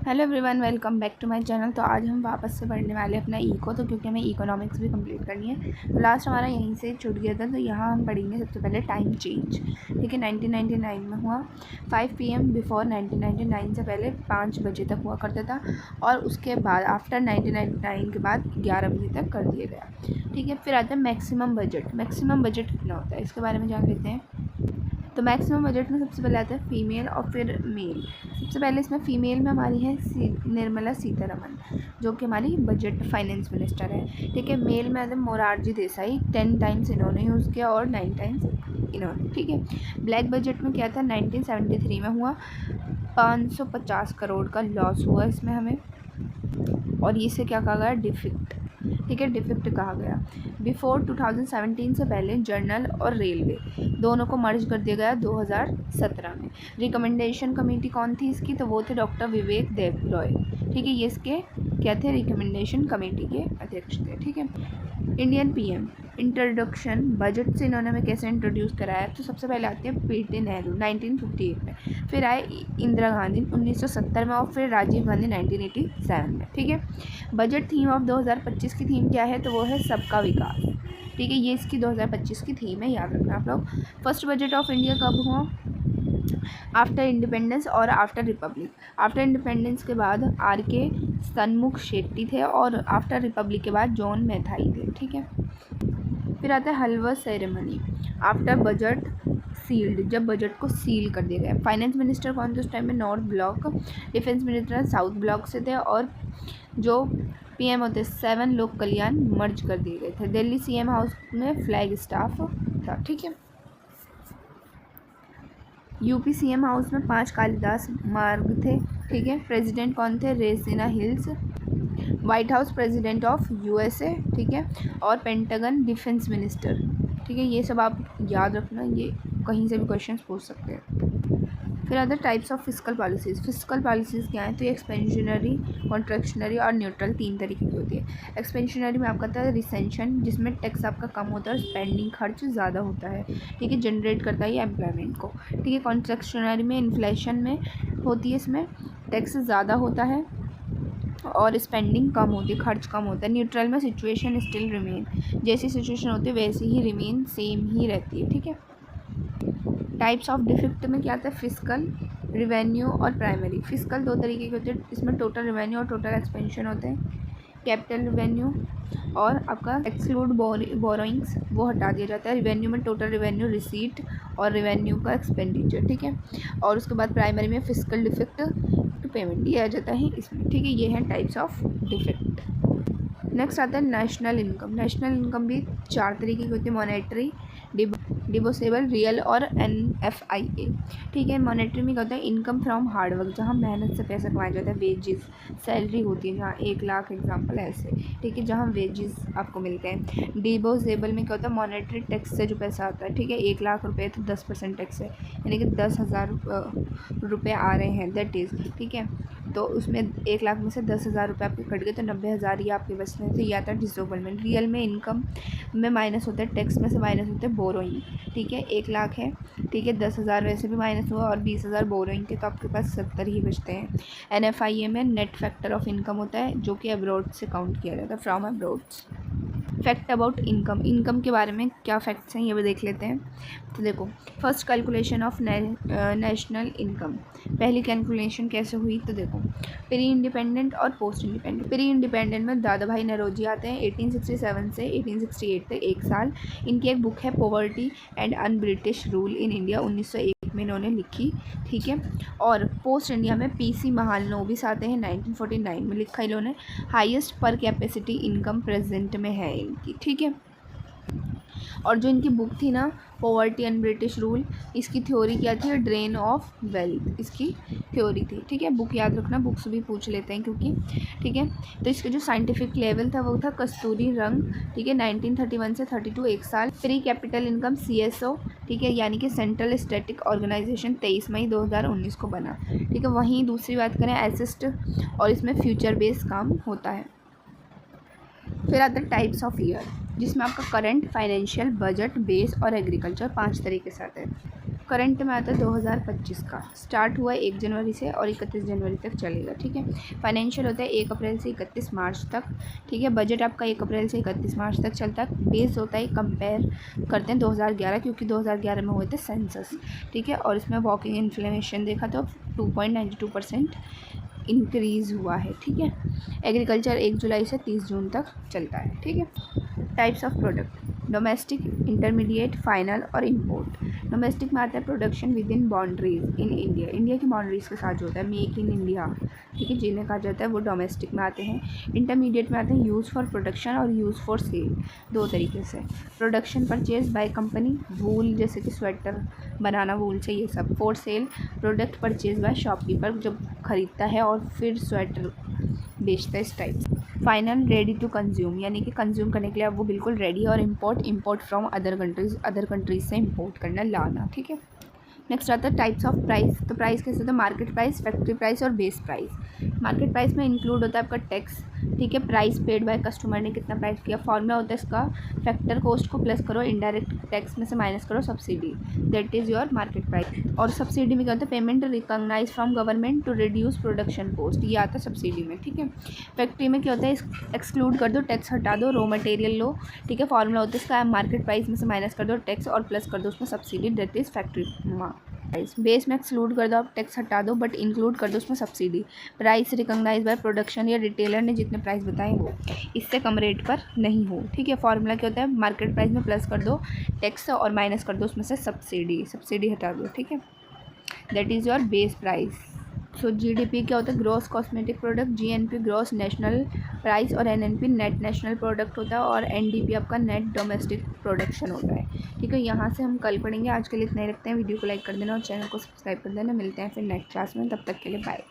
Hello everyone, welcome back to my channel. तो आज हम वापस से पढ़ने वाले अपना इको, तो क्योंकि हमें इकोनॉमिक्स भी कंप्लीट करनी है। तो लास्ट हमारा यहीं से छूट गया था। तो यहाँ हम पढ़ेंगे सबसे पहले टाइम चेंज। ठीक है, 1999 में हुआ। 5 PM बिफोर 1999 से पहले 5 बजे तक हुआ करता था, और उसके बाद आफ्टर 1999 के बाद 11 बजे तक कर दिया गया। ठीक है, फिर आता है मैक्सिमम बजट। मैक्सिमम बजट कितना होता है इसके बारे में जान लेते हैं। तो मैक्सिमम बजट में सबसे पहले आता है फीमेल और फिर मेल। सबसे पहले इसमें फ़ीमेल में हमारी है निर्मला सीतारमन, जो कि हमारी बजट फाइनेंस मिनिस्टर है। ठीक है, मेल में आते हैं मोरारजी देसाई। 10 टाइम्स इन्होंने यूज़ किया और 9 टाइम्स इन्होंने। ठीक है, ब्लैक बजट में क्या था, 1973 में हुआ। 550 करोड़ का लॉस हुआ इसमें हमें, और इसे क्या कहा गया, डिफिक्ट। ठीक है, डिफिक्ट कहा गया। बिफोर 2017 से पहले जर्नल और रेलवे दोनों को मर्ज कर दिया गया 2017 में। रिकमेंडेशन कमेटी कौन थी इसकी, तो वो थे डॉक्टर विवेक देबरॉय। ठीक है, ये इसके क्या थे, रिकमेंडेशन कमेटी के अध्यक्ष थे। ठीक है, इंडियन पीएम इंट्रोडक्शन बजट से इन्होंने हमें कैसे इंट्रोड्यूस कराया। तो सबसे पहले आते हैं पीटी नेहरू 1958 में, फिर आए इंदिरा गांधी 1970 में, और फिर राजीव गांधी 1987 में। ठीक है, बजट थीम ऑफ 2025 की थीम क्या है, तो वो है सबका विकास। ठीक है, ये इसकी 2025 की थीम है, याद रखना आप लोग। फर्स्ट बजट ऑफ इंडिया कब हुआ, आफ्टर इंडिपेंडेंस और आफ्टर रिपब्लिक। आफ्टर इंडिपेंडेंस के बाद RK सन्मुख शेट्टी थे, और आफ्टर रिपब्लिक के बाद जॉन मैथाई थे। ठीक है, फिर आता है हलवा सेरेमनी आफ्टर बजट सील्ड, जब बजट को सील कर दिया गया। फाइनेंस मिनिस्टर कौन थे उस टाइम में, north block. Defence minister south block से थे, और जो PM होते 7 लोक कल्याण मर्ज कर दिए गए थे। दिल्ली CM हाउस में फ्लैग स्टाफ था। ठीक है, UP CM हाउस में 5 कालिदास मार्ग थे। ठीक है, प्रेसिडेंट कौन थे, Raisina Hills. White House president of USA। ठीक है, और पेंटागन डिफेंस मिनिस्टर। ठीक है, ये सब आप याद रखना, ये कहीं से भी क्वेश्चंस पूछ सकते हैं। फिर other types of physical policies. Physical policies क्या हैं, तो ये एक्सपेंशनरी, कॉन्ट्रैक्शनरी और न्यूट्रल 3 तरीके की होती है। एक्सपेंशनरी में आपका आता है रिसेंशन, जिसमें टैक्स आपका कम होता है और स्पेंडिंग खर्च ज़्यादा होता है। ठीक है, जनरेट करता है ये एम्प्लॉयमेंट को। ठीक है, कॉन्ट्रैक्शनरी में इन्फ्लेशन में होती है, इसमें टैक्स ज़्यादा होता है और स्पेंडिंग कम होती है, खर्च कम होता है। न्यूट्रल में सिचुएशन स्टिल रिमेन, जैसी सिचुएशन होती है वैसी ही रिमेन, सेम ही रहती है। ठीक है, टाइप्स ऑफ डिफिक्ट में क्या आता है, फिजिकल, रिवेन्यू और प्राइमरी। फिजिकल 2 तरीके के होते हैं, इसमें टोटल रिवेन्यू और टोटल एक्सपेंशन होते हैं। कैपिटल रिवेन्यू और आपका एक्सक्लूड बोरोइंग्स, वो हटा दिया जाता है। रिवेन्यू में टोटल रिवेन्यू, रिसीट और रिवेन्यू का एक्सपेंडिचर। ठीक है, और उसके बाद प्राइमरी में फिजिकल डिफेक्ट तो पेमेंट दिया जाता है इसमें। ठीक है, ये हैं टाइप्स ऑफ डिफेक्ट। नेक्स्ट आता है नेशनल इनकम। नेशनल इनकम भी 4 तरीके की होती है, मॉनेटरी, डिबोसेबल, रियल और NFIA। ठीक है, मॉनेटरी में क्या होता है, इनकम फ्रॉम हार्डवर्क, जहाँ मेहनत से पैसा कमाया जाता है। वेजेस, सैलरी होती है जहाँ 1 लाख एग्जाम्पल ऐसे। ठीक है, जहाँ वेजेस आपको मिलते हैं। डिबोसेबल में क्या होता है, मॉनेटरी टैक्स से जो पैसा आता है। ठीक है, 1 लाख रुपये तो 10% टैक्स है, यानी कि 10,000 रुपये आ रहे हैं, दैट इज़। ठीक है, तो उसमें 1 लाख में से 10,000 रुपये आपके कट गए, तो 90,000 ये आपके बचते हैं। तो ये आता है डिसोबलमेंट। रियल में इनकम में माइनस होता है, टैक्स में से माइनस होते हैं बोरोइंग। ठीक है, 1 लाख है, ठीक है, 10,000 वैसे भी माइनस हुआ और 20,000 बोरोइंग के, तो आपके पास 70 ही बचते हैं। NFIA में नेट फैक्टर ऑफ इनकम होता है, जो कि अब्रॉड से काउंट किया जाता है, from abroads. Fact about income, income के बारे में क्या फैक्ट्स हैं ये भी देख लेते हैं। तो देखो, first calculation of national income, पहली कैलकुलेशन कैसे हुई, तो देखो प्री इंडिपेंडेंट और पोस्ट इंडिपेंडेंट। प्री इंडिपेंडेंट में दादा भाई नरोजी आते हैं 1867 से 1868 तक, 1 साल। इनकी एक बुक है poverty and un British rule in India, 1901 में इन्होंने लिखी। ठीक है, और पोस्ट इंडिया में PC महालनोबिस आते हैं, 1949 में लिखा इन्होंने। हाईएस्ट पर कैपेसिटी इनकम प्रेजेंट में है इनकी। ठीक है, और जो इनकी बुक थी ना, पॉवर्टी एंड ब्रिटिश रूल, इसकी थ्योरी क्या थी, ड्रेन ऑफ वेल्थ इसकी थ्योरी थी। ठीक है, बुक याद रखना, बुक्स भी पूछ लेते हैं क्योंकि। ठीक है, तो इसका जो साइंटिफिक लेवल था वो था कस्तूरी रंग। ठीक है, 1931 से 32, 1 साल। प्री कैपिटल इनकम CSO, ठीक है, यानी कि सेंट्रल स्टैटिक ऑर्गेनाइजेशन, 23 मई 2019 को बना। ठीक है, वहीं दूसरी बात करें असिस्ट, और इसमें फ्यूचर बेस्ड काम होता है। फिर आता है टाइप्स ऑफ ईयर, जिसमें आपका करंट, फाइनेंशियल, बजट, बेस और एग्रीकल्चर 5 तरीके से आते हैं। करंट में आता है 2025 का, स्टार्ट हुआ 1 जनवरी से और 31 जनवरी तक चलेगा, ठीक है। फाइनेंशियल होता है 1 अप्रैल से 31 मार्च तक, ठीक है। बजट आपका 1 अप्रैल से 31 मार्च तक चलता है। बेस होता है, कंपेयर करते हैं 2011, क्योंकि 2011 में हुए थे सेंसस, ठीक है। और इसमें वॉकिंग इन्फ्लेमेशन देखा तो 2.92% इंक्रीज़ हुआ है, ठीक है। एग्रीकल्चर 1 जुलाई से 30 जून तक चलता है, ठीक है। Types of product, domestic, intermediate, final और इम्पोर्ट। डोमेस्टिक में आता है production with in boundaries in India, India की बाउंड्रीज के साथ जो होता है, मेक इन इंडिया, ठीक है, जिन्हें कहा जाता है वो डोमेस्टिक में आते हैं। इंटरमीडिएट में आते हैं यूज़ फॉर प्रोडक्शन और यूज़ फॉर सेल, दो तरीके से। Production purchase by company, wool जैसे कि स्वेटर बनाना वूल से, ये सब। For sale, product purchase by shopkeeper, जब खरीदता है और फिर स्वेटर बेचता है, इस type. Final, ready to consume, यानी कि कंज्यूम करने के लिए अब वो बिल्कुल रेडी। और इम्पोर्ट फ्रॉम अदर कंट्रीज से इम्पोर्ट करना, लाना, ठीक है। नेक्स्ट आता है टाइप्स ऑफ प्राइस। तो प्राइस कैसे होता है, मार्केट प्राइस, फैक्ट्री प्राइस और बेस प्राइस। मार्केट प्राइस में इंक्लूड होता है आपका टैक्स, ठीक है, प्राइस पेड बाय कस्टमर ने कितना प्राइस किया। फॉर्मूला होता है इसका, फैक्टर कॉस्ट को प्लस करो, इनडायरेक्ट टैक्स में से माइनस करो subsidy, that is your market price. और सब्सिडी में क्या होता है, payment recognise from government to reduce production cost, ये आता है सब्सिडी में, ठीक है। फैक्ट्री में क्या होता है, एक्सक्लूड कर दो, टैक्स हटा दो, रॉ मटेरियल लो, ठीक है। फॉर्मूला होता है इसका, मार्केट प्राइस में से माइनस कर दो टैक्स और प्लस कर दो उसमें subsidy, that is factory price. Base में एक्सक्लूड कर दो, आप टैक्स हटा दो, बट इंक्लूड कर दो उसमें subsidy. Price recognise by production, या रिटेलर ने जितने प्राइस बताए वो इससे कम रेट पर नहीं हो, ठीक है। फॉर्मूला क्या होता है, मार्केट प्राइस में प्लस कर दो टैक्स और माइनस कर दो उसमें से सब्सिडी हटा दो, ठीक है, that is your base price. So GDP क्या होता है, gross cosmetic product, GNP gross national price और एनएनपी नेट नेशनल प्रोडक्ट होता है और एनडीपी आपका नेट डोमेस्टिक प्रोडक्शन होता है, ठीक है। यहाँ से हम कल पढ़ेंगे, आज के लिए इतना ही रखते हैं। वीडियो को लाइक कर देना और चैनल को सब्सक्राइब कर देना। मिलते हैं फिर नेक्स्ट क्लास में, तब तक के लिए बाय।